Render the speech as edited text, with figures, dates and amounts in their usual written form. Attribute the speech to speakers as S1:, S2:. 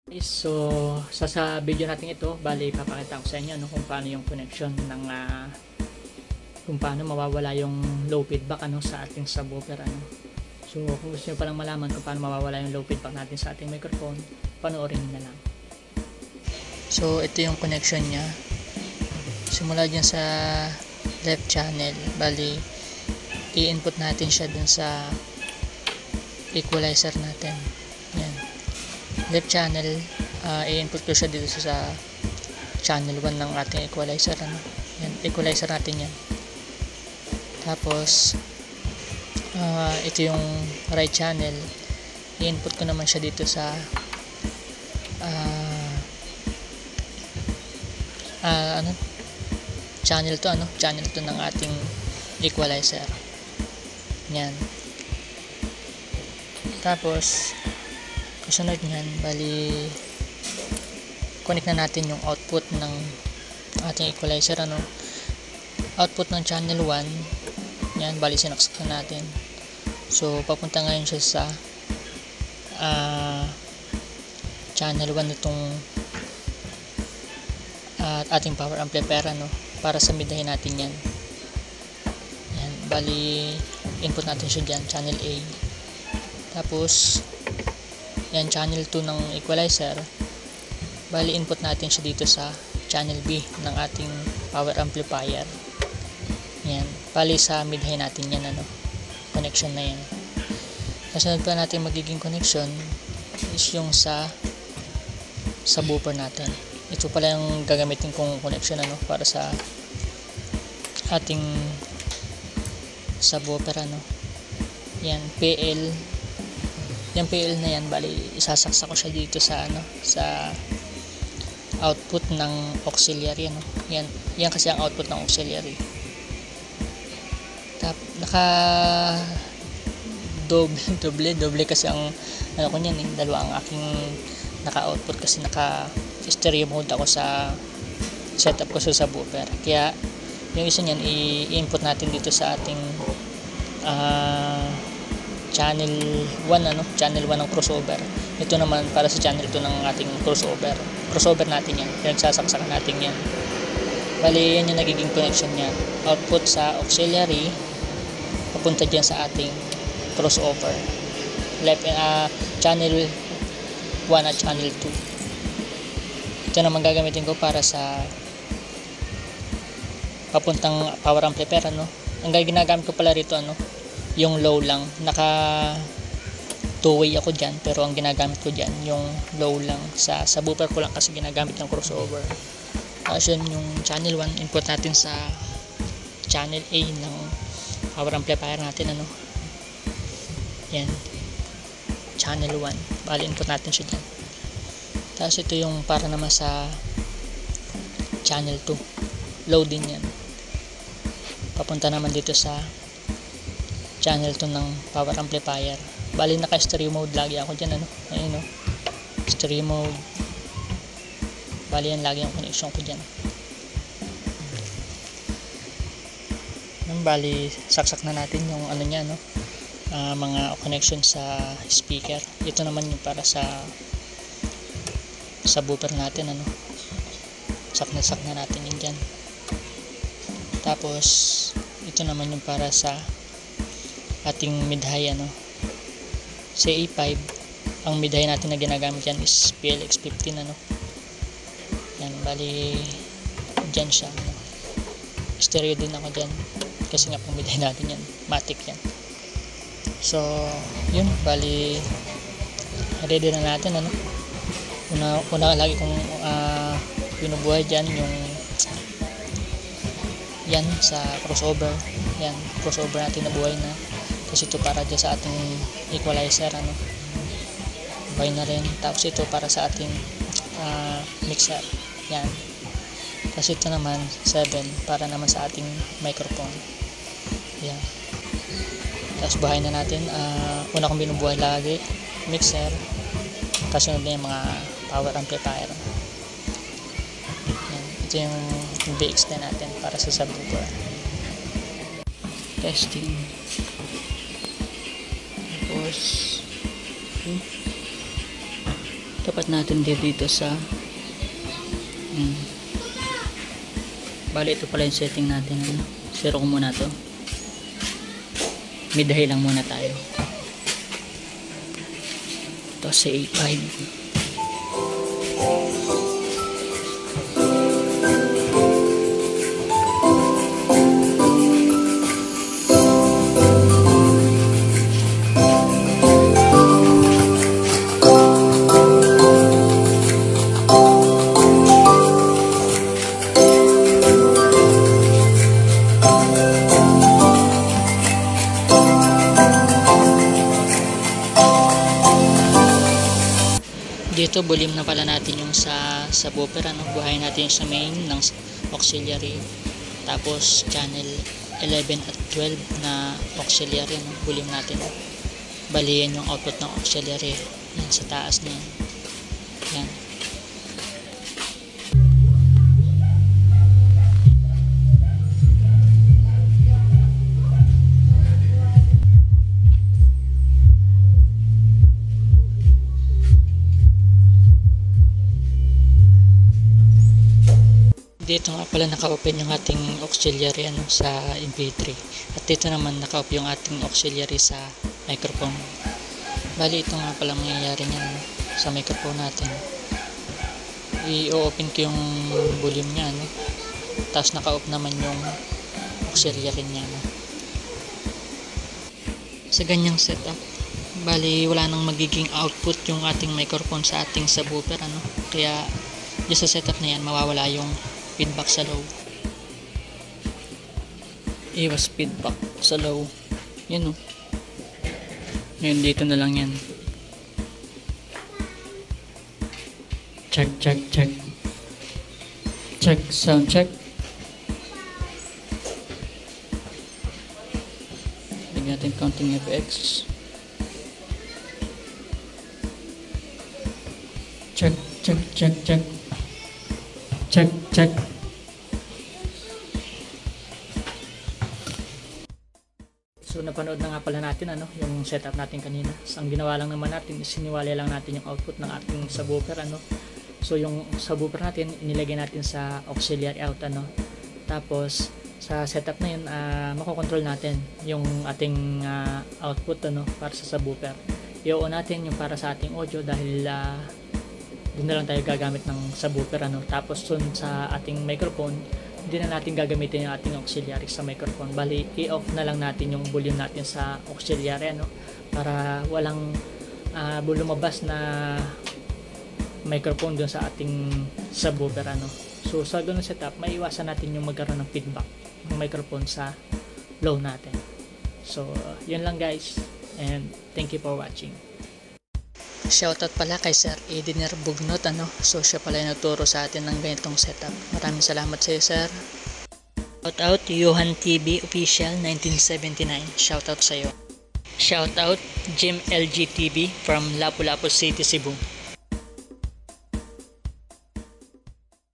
S1: So, sa video natin ito, bali papakita ko sa inyo kung paano yung connection ng kung paano mawawala yung low feedback sa ating subwoofer So, kung gusto niyo palang malaman kung paano mawawala yung low feedback natin sa ating microphone, panoorin niyo na lang. So, ito yung connection niya. Simula dyan sa left channel, bali i-input natin siya dun sa equalizer natin. Yan. Left channel, i-input ko siya dito sa channel 1 ng ating equalizer. Yan, equalizer natin yan. Tapos, ito yung right channel. I-input ko naman siya dito sa channel to ng ating equalizer. Yan. Tapos, kasunod nyan, bali connect na natin yung output ng ating equalizer. Output ng channel 1. Yan, bali sinaksak na natin. So, papunta ngayon siya sa channel 1 nitong ating power amplifier para sa midahin natin yan. Yan, bali input natin siya dyan, channel A. Tapos yan, channel 2 ng equalizer, bali input natin siya dito sa channel B ng ating power amplifier. Yan, bali sa midhigh natin yan connection na yan. Kasunod pa natin magiging connection is yung sa subwoofer natin. Ito pala yung gagamitin kong connection para sa ating subwoofer. Yan, PL. Yung PL na yan, bali isasaksak ko siya dito sa sa output ng auxiliary. Yan kasi ang output ng auxiliary. Naka doble kasi ang ko niyan dalawa ang aking naka-output kasi naka stereo mode ako sa setup ko sa subwoofer. Kaya yung isa niyan i-input natin dito sa ating channel 1 channel 1 ng crossover. Ito naman para sa channel 2 ng ating crossover natin yan. Pinagsasaksakan natin yan. Bali yan yung nagiging connection niya. Output sa auxiliary papunta dyan sa ating crossover. Left channel 1 at channel 2. Ito naman gagamitin ko para sa papuntang power amplifier. Ang ginagamit ko pala rito yung low lang. Naka two-way ako dyan, pero ang ginagamit ko dyan yung low lang. Sa subwoofer ko lang kasi ginagamit ng crossover. Tapos yun yung channel 1, input natin sa channel A ng power amplifier natin. Yan, channel 1, bali input natin siya dyan. Tapos ito yung para naman sa channel 2, low din yan, papunta naman dito sa channel 2 ng power amplifier. Bali naka stereo mode lagi ako dyan. Ayun stereo mode, bali yan lagi ang connection ko dyan. Bali saksak na natin yung niya mga connection sa speaker. Ito naman yung para sa subwoofer natin. Sak na natin yun dyan. Tapos ito naman yung para sa ating midhigh. Sa A5 ang midhigh natin na ginagamit yan is PLX15. Yan, bali dyan siya. Stereo din ako dyan kasi nga pang midhigh natin yan, matic yan. So yun, bali ready na natin. Una lagi kong pinubuhay dyan yung yan sa crossover. Yan, crossover natin nabuhay na kasi ito para dyan sa ating equalizer. Buhay na rin. Tapos ito para sa ating mixer. Yan, kasi ito naman 7 para naman sa ating microphone. Yan, tapos buhay na natin. Una kong binubuhay lagi mixer, kasunod na yung mga power amplifier. Yan, ito yung VX na natin para sa subwoofer. Testing. Tapos Tapat natin dito sa bali ito pala yung setting natin, ano? Zero ko muna to, mid-high lang muna tayo. Ito sa A5. Dito volume na pala natin yung sa subwoofer, ano? Buhayin natin yung sa main ng auxiliary, tapos channel 11 at 12 na auxiliary, ano? Volume natin, bali yan yung output ng auxiliary, yan sa taas niya, yan. Dito nga pala naka-open yung ating auxiliary, ano, sa MP3. At dito naman naka-off yung ating auxiliary sa microphone. Bali ito nga pala mangyayari niyan, no, sa microphone natin. I-open ko yung volume niya, no? Tapos naka-off naman yung auxiliary niya, no? Sa ganyang setup, bali wala nang magiging output yung ating microphone sa ating subwoofer, ano? Kaya dito sa setup na yan, mawawala yung feedback sa low. Iwas feedback sa low. Yan, o. Ngayon dito na lang yan. Check, check, check. Check, sound check. Lagyan natin counting FX. Check, check, check, check. Check, check. So napanood na nga pala natin, ano, yung setup natin kanina. So, ang ginawa lang naman natin is siniwalay lang natin yung output ng ating subwoofer, ano. So yung subwoofer natin inilagay natin sa auxiliary out, ano. Tapos sa setup na yun, makokontrol natin yung ating output, ano, para sa subwoofer. I-on natin yung para sa ating audio dahil doon na lang tayo gagamit ng subwoofer, ano. Tapos dun sa ating microphone, hindi na natin gagamitin yung ating auxiliary sa microphone. Bali, i-off na lang natin yung volume natin sa auxiliary, ano, para walang lumabas na microphone dun sa ating subwoofer, ano. So sa ganun setup, maiwasan natin yung magkaroon ng feedback ng microphone sa low natin. So yun lang, guys, and thank you for watching. Shoutout pala kay Sir Ediner Bugnot, ano. So siya pala yung nagturo sa atin ng ganitong setup. Maraming salamat sa iyo, Sir. Shoutout Johan TV Official 1979. Shoutout sa iyo. Shoutout Jim LG TV from Lapu-Lapu City, Cebu.